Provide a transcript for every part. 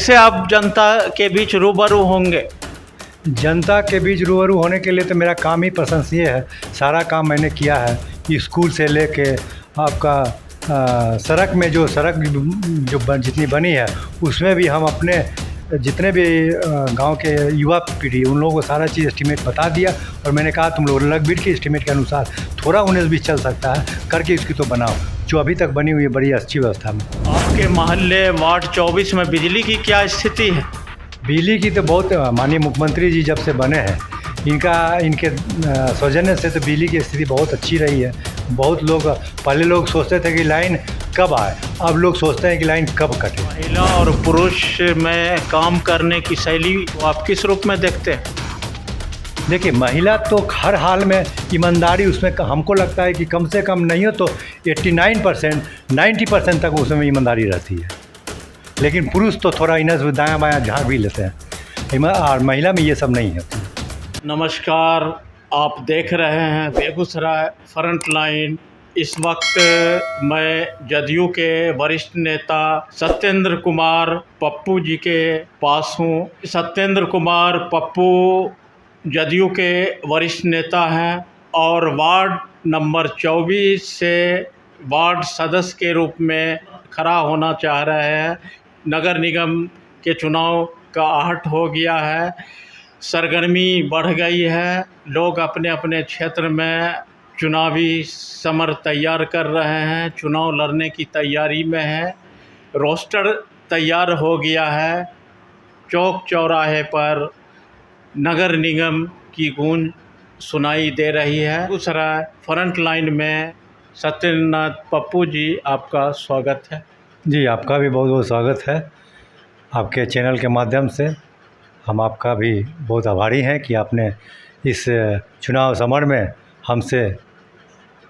कैसे आप जनता के बीच रूबरू होंगे? जनता के बीच रूबरू होने के लिए तो मेरा काम ही प्रशंसनीय है। सारा काम मैंने किया है, स्कूल से लेके आपका सड़क में जो जितनी बनी है उसमें भी हम अपने जितने भी गांव के युवा पीढ़ी उन लोगों को सारा चीज़ एस्टीमेट बता दिया और मैंने कहा तुम लोग लगभग के एस्टीमेट के अनुसार थोड़ा 19-20 चल सकता है करके इसकी तो बनाओ, जो अभी तक बनी हुई है बड़ी अच्छी व्यवस्था में। आपके मोहल्ले वार्ड 24 में बिजली की क्या स्थिति है? बिजली की तो बहुत माननीय मुख्यमंत्री जी जब से बने हैं इनके सौजन्य से तो बिजली की स्थिति बहुत अच्छी रही है। बहुत लोग पहले लोग सोचते थे कि लाइन कब आए, अब लोग सोचते हैं कि लाइन कब कटे। महिला और पुरुष में काम करने की शैली आप किस रूप में देखते हैं? देखिए, महिला तो हर हाल में ईमानदारी उसमें हमको लगता है कि कम से कम नहीं हो तो 89% 90% तक उसमें ईमानदारी रहती है, लेकिन पुरुष तो थोड़ा इन्हें दायां बायां झाँक भी लेते हैं और महिला में ये सब नहीं है। नमस्कार, आप देख रहे हैं बेगूसराय फ्रंट लाइन। इस वक्त मैं जदयू के वरिष्ठ नेता सत्येंद्र कुमार पप्पू जी के पास हूँ। सत्येंद्र कुमार पप्पू जदयू के वरिष्ठ नेता हैं और वार्ड नंबर 24 से वार्ड सदस्य के रूप में खड़ा होना चाह रहे हैं। नगर निगम के चुनाव का आहट हो गया है, सरगर्मी बढ़ गई है, लोग अपने अपने क्षेत्र में चुनावी समर तैयार कर रहे हैं, चुनाव लड़ने की तैयारी में है, रोस्टर तैयार हो गया है। चौक चौराहे पर नगर निगम की गूंज सुनाई दे रही है। बेगूसराय फ्रंट लाइन में सत्येंद्र पप्पू जी, आपका स्वागत है। जी, आपका भी बहुत बहुत स्वागत है। आपके चैनल के माध्यम से हम आपका भी बहुत आभारी हैं कि आपने इस चुनाव समर में हमसे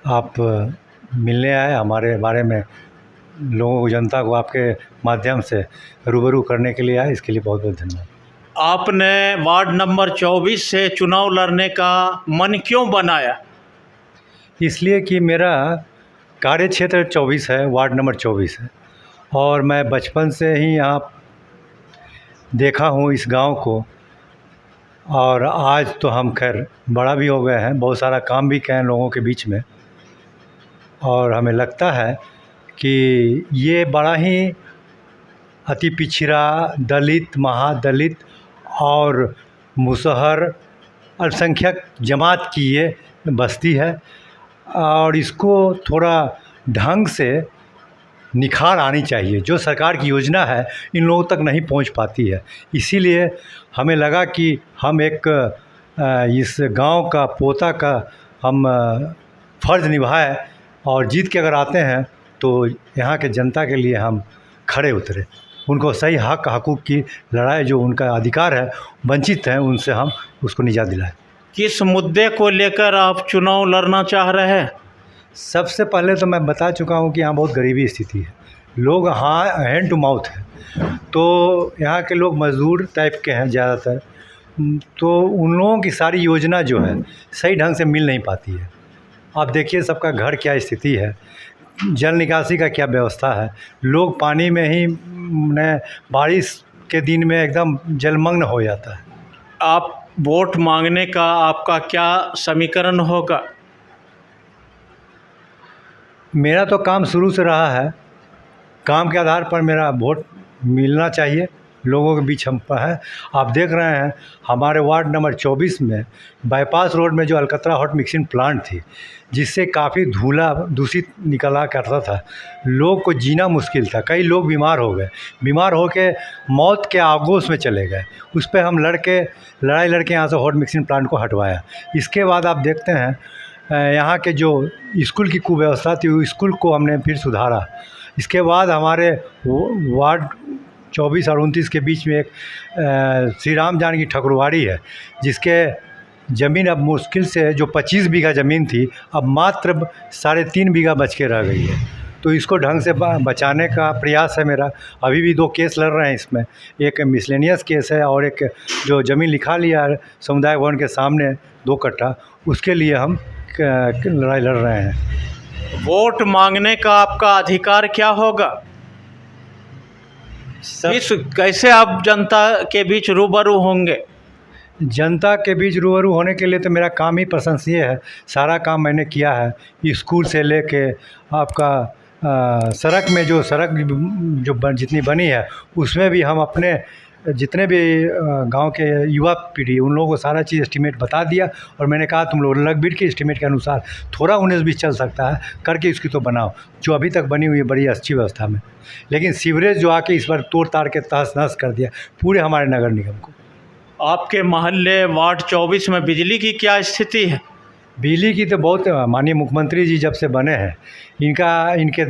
आप मिलने आए, हमारे बारे में लोगों को, जनता को आपके माध्यम से रूबरू करने के लिए आए। इसके लिए बहुत बहुत धन्यवाद। आपने वार्ड नंबर 24 से चुनाव लड़ने का मन क्यों बनाया? इसलिए कि मेरा कार्य क्षेत्र 24 है, वार्ड नंबर 24 है और मैं बचपन से ही यहाँ देखा हूँ इस गांव को और आज तो हम खैर बड़ा भी हो गए हैं, बहुत सारा काम भी किए हैं लोगों के बीच में और हमें लगता है कि ये बड़ा ही अति पिछड़ा, दलित, महादलित और मुसहर अल्पसंख्यक जमात की ये बस्ती है और इसको थोड़ा ढंग से निखार आनी चाहिए। जो सरकार की योजना है इन लोगों तक नहीं पहुंच पाती है, इसीलिए हमें लगा कि हम एक इस गांव का पोता का हम फ़र्ज़ निभाएं और जीत के अगर आते हैं तो यहाँ के जनता के लिए हम खड़े उतरे, उनको सही हक हकूक़ की लड़ाई, जो उनका अधिकार है, वंचित हैं, उनसे हम उसको निजात दिलाएं। किस मुद्दे को लेकर आप चुनाव लड़ना चाह रहे हैं? सबसे पहले तो मैं बता चुका हूँ कि यहाँ बहुत गरीबी स्थिति है, लोग हैंड टू माउथ है, तो यहाँ के लोग मज़दूर टाइप के हैं ज़्यादातर, तो उन लोगों की सारी योजना जो है सही ढंग से मिल नहीं पाती है। आप देखिए सबका घर क्या स्थिति है, जल निकासी का क्या व्यवस्था है, लोग पानी में ही बारिश के दिन में एकदम जलमग्न हो जाता है। आप वोट मांगने का आपका क्या समीकरण होगा? मेरा तो काम शुरू से रहा है, काम के आधार पर मेरा वोट मिलना चाहिए, लोगों के बीच हम है। आप देख रहे हैं हमारे वार्ड नंबर 24 में बाईपास रोड में जो अलकतरा हॉट मिक्सिंग प्लांट थी, जिससे काफ़ी धूला दूषित निकला करता था, लोग को जीना मुश्किल था, कई लोग बीमार हो गए, बीमार होके मौत के आगोश में चले गए। उस पर हम लड़ाई लड़के यहाँ से हॉट मिक्सिंग प्लांट को हटवाया। इसके बाद आप देखते हैं यहाँ के जो स्कूल की कुव्यवस्था थी, वो स्कूल को हमने फिर सुधारा। इसके बाद हमारे वार्ड 24 और 29 के बीच में एक श्री राम जानकी ठकुरवाड़ी है, जिसके ज़मीन अब मुश्किल से जो 25 बीघा ज़मीन थी अब मात्र 3.5 बीघा बच के रह गई है। तो इसको ढंग से बचाने का प्रयास है मेरा। अभी भी 2 केस लड़ रहे हैं इसमें, एक मिसलेनियस केस है और एक जो ज़मीन लिखा लिया है समुदाय भवन के सामने 2 कट्ठा, उसके लिए हम लड़ाई लड़ रहे हैं। वोट मांगने का आपका अधिकार क्या होगा? सब इस कैसे आप जनता के बीच रूबरू होंगे? जनता के बीच रूबरू होने के लिए तो मेरा काम ही प्रशंसनीय है। सारा काम मैंने किया है, स्कूल से लेके आपका सड़क में जो सड़क जितनी बनी है उसमें भी हम अपने जितने भी गांव के युवा पीढ़ी उन लोगों को सारा चीज़ एस्टीमेट बता दिया और मैंने कहा तुम लोग लग के एस्टीमेट के अनुसार थोड़ा 19-20 चल सकता है करके इसकी तो बनाओ। जो अभी तक बनी हुई है बड़ी अच्छी व्यवस्था में, लेकिन सीवरेज जो आके इस बार तोड़ ताड़ के तहस नहस कर दिया पूरे हमारे नगर निगम को। आपके मोहल्ले वार्ड 24 में बिजली की क्या स्थिति है? बिजली की तो बहुत माननीय मुख्यमंत्री जी जब से बने हैं इनके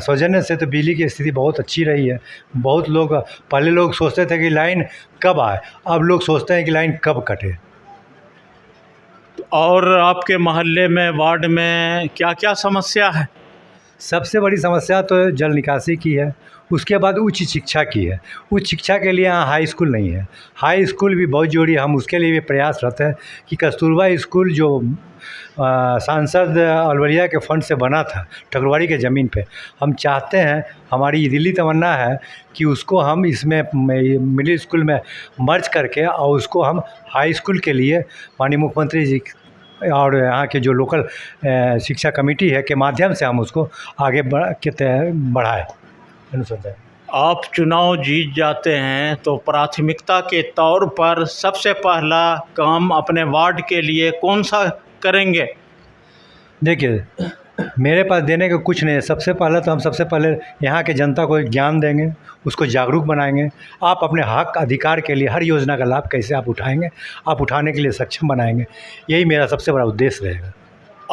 सौजन्य से तो बिजली की स्थिति बहुत अच्छी रही है। बहुत लोग पहले लोग सोचते थे कि लाइन कब आए, अब लोग सोचते हैं कि लाइन कब कटे। और आपके मोहल्ले में वार्ड में क्या क्या समस्या है? सबसे बड़ी समस्या तो जल निकासी की है, उसके बाद उच्च शिक्षा की है। उच्च शिक्षा के लिए यहाँ हाई स्कूल नहीं है, हाई स्कूल भी बहुत जरूरी है। हम उसके लिए भी प्रयासरत हैं कि कस्तूरबा स्कूल जो सांसद अलवरिया के फंड से बना था ठकुरबाड़ी के ज़मीन पे, हम चाहते हैं, हमारी दिली तमन्ना है कि उसको हम इसमें मिडिल स्कूल में मर्ज करके और उसको हम हाई स्कूल के लिए माननीय मुख्यमंत्री जी और यहाँ के जो लोकल शिक्षा कमेटी है के माध्यम से हम उसको आगे बढ़ाएँ अनुसंधान। आप चुनाव जीत जाते हैं तो प्राथमिकता के तौर पर सबसे पहला काम अपने वार्ड के लिए कौन सा करेंगे? देखिए, मेरे पास देने का कुछ नहीं है। सबसे पहले तो हम सबसे पहले यहाँ के जनता को ज्ञान देंगे, उसको जागरूक बनाएंगे। आप अपने हक अधिकार के लिए हर योजना का लाभ कैसे आप उठाएंगे, आप उठाने के लिए सक्षम बनाएंगे। यही मेरा सबसे बड़ा उद्देश्य रहेगा।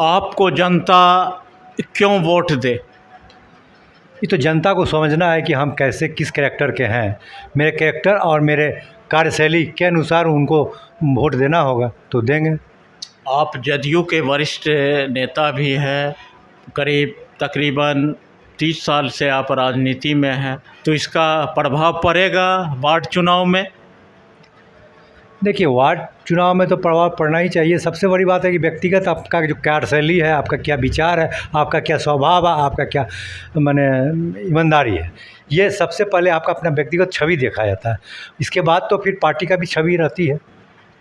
आपको जनता क्यों वोट दे? ये तो जनता को समझना है कि हम कैसे किस कैरेक्टर के हैं। मेरे कैरेक्टर और मेरे कार्यशैली के अनुसार उनको वोट देना होगा तो देंगे। आप जदयू के वरिष्ठ नेता भी हैं, करीब तकरीबन 30 साल से आप राजनीति में हैं, तो इसका प्रभाव पड़ेगा वार्ड चुनाव में? देखिए, वार्ड चुनाव में तो प्रभाव पड़ना ही चाहिए। सबसे बड़ी बात है कि व्यक्तिगत आपका जो कार्यशैली है, आपका क्या विचार है, आपका क्या स्वभाव है, आपका क्या माने ईमानदारी है, ये सबसे पहले आपका अपना व्यक्तिगत छवि देखा जाता है। इसके बाद तो फिर पार्टी का भी छवि रहती है।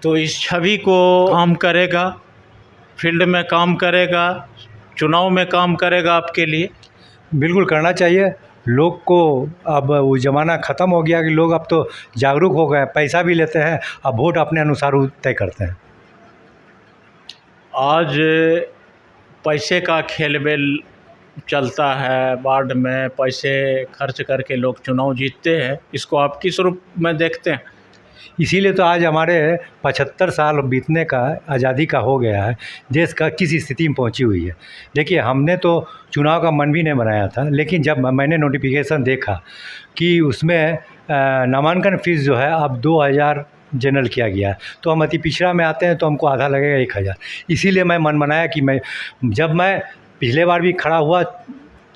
तो इस छवि को काम करेगा, फील्ड में काम करेगा, चुनाव में काम करेगा आपके लिए? बिल्कुल करना चाहिए। लोग को अब वो ज़माना ख़त्म हो गया कि लोग अब तो जागरूक हो गए, पैसा भी लेते हैं, अब वोट अपने अनुसार तय करते हैं। आज पैसे का खेल-बेल चलता है, वार्ड में पैसे खर्च करके लोग चुनाव जीतते हैं, इसको आप किस रूप में देखते हैं? इसीलिए तो आज हमारे 75 साल बीतने का आज़ादी का हो गया है, देश का किस स्थिति में पहुंची हुई है। देखिए, हमने तो चुनाव का मन भी नहीं बनाया था, लेकिन जब मैंने नोटिफिकेशन देखा कि उसमें नामांकन फ़ीस जो है अब 2000 जनरल किया गया है, तो हम अति पिछड़ा में आते हैं तो हमको आधा लगेगा 1000। इसीलिए मैं मन बनाया कि जब मैं पिछले बार भी खड़ा हुआ,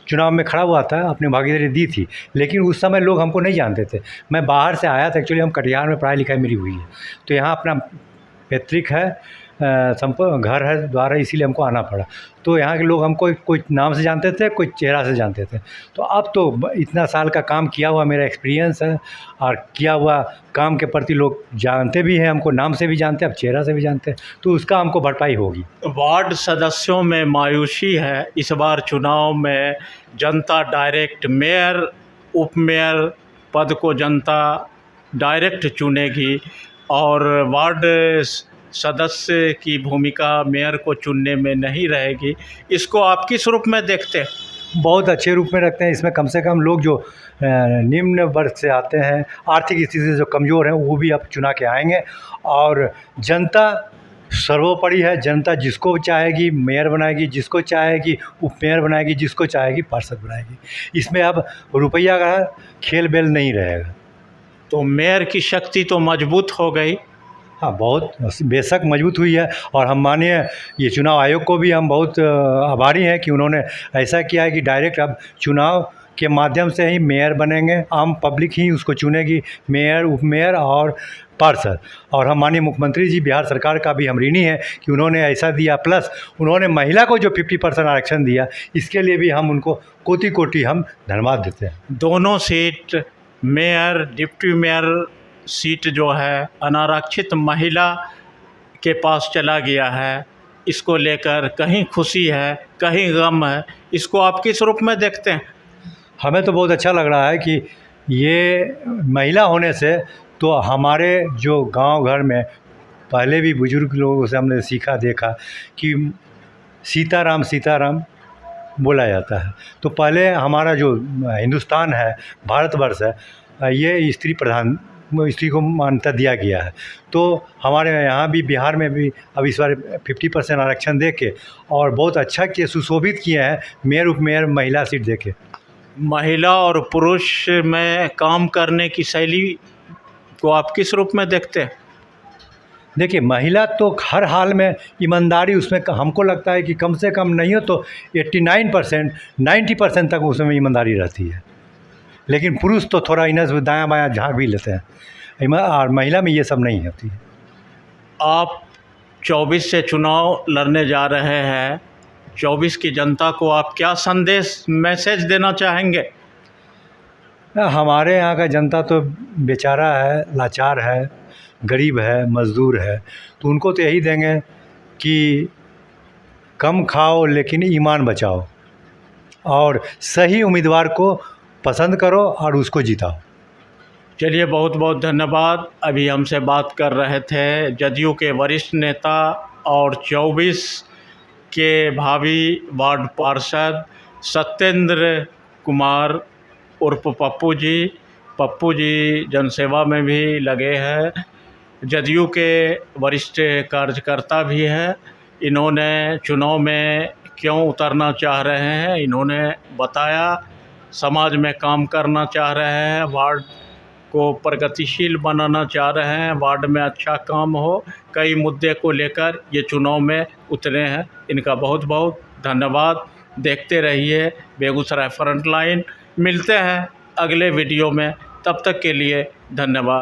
चुनाव में खड़ा हुआ था, अपनी भागीदारी दी थी, लेकिन उस समय लोग हमको नहीं जानते थे। मैं बाहर से आया था, एक्चुअली हम कटिहार में पढ़ाई लिखाई मेरी हुई है, तो यहाँ अपना पैतृक है, घर है, द्वार है, इसीलिए हमको आना पड़ा। तो यहाँ के लोग हमको कोई नाम से जानते थे, कोई चेहरा से जानते थे। तो अब तो इतना साल का काम किया हुआ मेरा एक्सपीरियंस है और किया हुआ काम के प्रति लोग जानते भी हैं, हमको नाम से भी जानते हैं, अब चेहरा से भी जानते हैं, तो उसका हमको भरपाई होगी। वार्ड सदस्यों में मायूसी है। इस बार चुनाव में जनता डायरेक्ट मेयर, उप मेयर पद को जनता डायरेक्ट चुनेगी और वार्ड सदस्य की भूमिका मेयर को चुनने में नहीं रहेगी। इसको आप किस रूप में देखते हैं? बहुत अच्छे रूप में रखते हैं। इसमें कम से कम लोग जो निम्न वर्ग से आते हैं, आर्थिक स्थिति से जो कमज़ोर हैं, वो भी अब चुना के आएंगे और जनता सर्वोपरि है। जनता जिसको चाहेगी मेयर बनाएगी, जिसको चाहेगी उप मेयर बनाएगी, जिसको चाहेगी पार्षद बनाएगी। इसमें अब रुपया का खेल बेल नहीं रहेगा। तो मेयर की शक्ति तो मजबूत हो गई। हाँ, बहुत बेशक मजबूत हुई है और हम मानिए ये चुनाव आयोग को भी हम बहुत आभारी हैं कि उन्होंने ऐसा किया है कि डायरेक्ट अब चुनाव के माध्यम से ही मेयर बनेंगे, आम पब्लिक ही उसको चुनेगी, मेयर, उप मेयर और पार्षद। और हम माननीय मुख्यमंत्री जी बिहार सरकार का भी हम ऋणी हैं कि उन्होंने ऐसा दिया, प्लस उन्होंने महिला को जो 50% आरक्षण दिया, इसके लिए भी हम उनको कोटि कोटि हम धन्यवाद देते हैं। दोनों seat mayor deputy mayor seat जो है अनारक्षित महिला के पास चला गया है, इसको लेकर कहीं खुशी है कहीं गम है, इसको आप किस रूप में देखते हैं? हमें तो बहुत अच्छा लग रहा है कि ये महिला होने से तो हमारे जो गांव घर में पहले भी बुजुर्ग लोगों से हमने सीखा देखा कि सीताराम सीताराम बोला जाता है। तो पहले हमारा जो हिंदुस्तान है, भारतवर्ष है, ये स्त्री प्रधान, स्त्री को मान्यता दिया गया है। तो हमारे यहाँ भी बिहार में भी अब इस बार 50% आरक्षण दे के और बहुत अच्छा किए, सुशोभित किए हैं, मेयर उपमेयर महिला सीट दे के। महिला और पुरुष में काम करने की शैली को आप किस रूप में देखते हैं? देखिए, महिला तो हर हाल में ईमानदारी उसमें हमको लगता है कि कम से कम नहीं हो तो 89% 90% तक उसमें ईमानदारी रहती है। लेकिन पुरुष तो थोड़ा इन्हें से दायां बायां झाँक भी लेते हैं, और महिला में ये सब नहीं होती है। आप 24 से चुनाव लड़ने जा रहे हैं, 24 की जनता को आप क्या संदेश मैसेज देना चाहेंगे? हमारे यहाँ का जनता तो बेचारा है, लाचार है, गरीब है, मज़दूर है, तो उनको तो यही देंगे कि कम खाओ लेकिन ईमान बचाओ और सही उम्मीदवार को पसंद करो और उसको जिताओ। चलिए, बहुत बहुत धन्यवाद। अभी हमसे बात कर रहे थे जदयू के वरिष्ठ नेता और 24 के भावी वार्ड पार्षद सत्येंद्र कुमार उर्फ पप्पू जी। पप्पू जी जनसेवा में भी लगे हैं, जदयू के वरिष्ठ कार्यकर्ता भी हैं। इन्होंने चुनाव में क्यों उतरना चाह रहे हैं इन्होंने बताया, समाज में काम करना चाह रहे हैं, वार्ड को प्रगतिशील बनाना चाह रहे हैं, वार्ड में अच्छा काम हो, कई मुद्दे को लेकर ये चुनाव में उतरे हैं। इनका बहुत बहुत धन्यवाद। देखते रहिए बेगूसराय फ्रंटलाइन। मिलते हैं अगले वीडियो में, तब तक के लिए धन्यवाद।